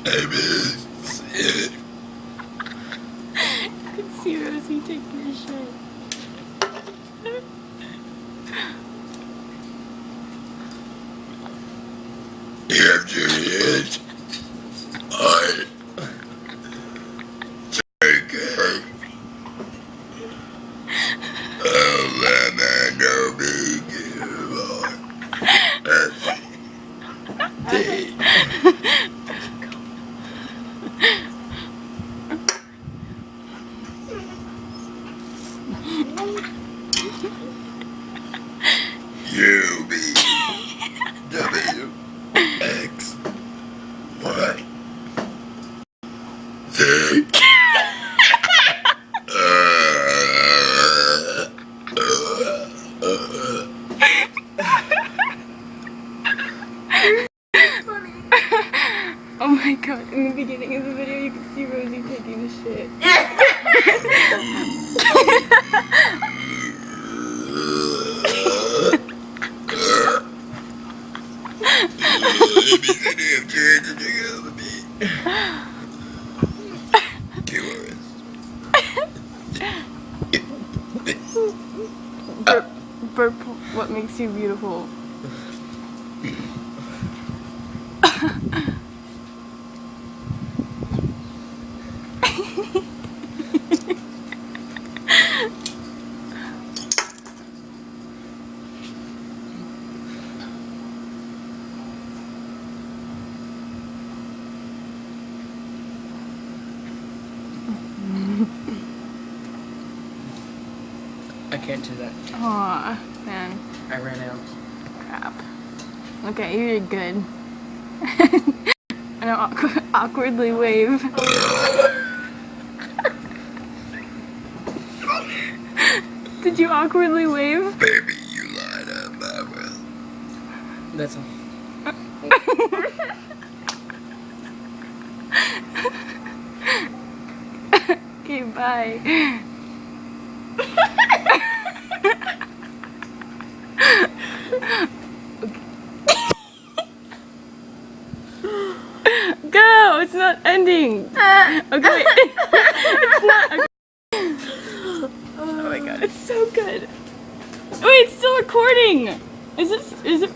I miss it. I can see Rosie taking a shit. After it, I take it. Oh, and I know me U B W X Y Z. Oh my god, in the beginning of the video you can see Rosie taking a shit. Burp, what makes you beautiful? I can't do that. Aw, man. I ran out. Crap. Okay, you did good. And I'll awkwardly wave. Did you awkwardly wave? Baby, you lied up my will. That's all. Okay, bye. Go! It's not ending. Okay. It's not. Okay. Oh my god, it's so good. Wait, it's still recording. Is it?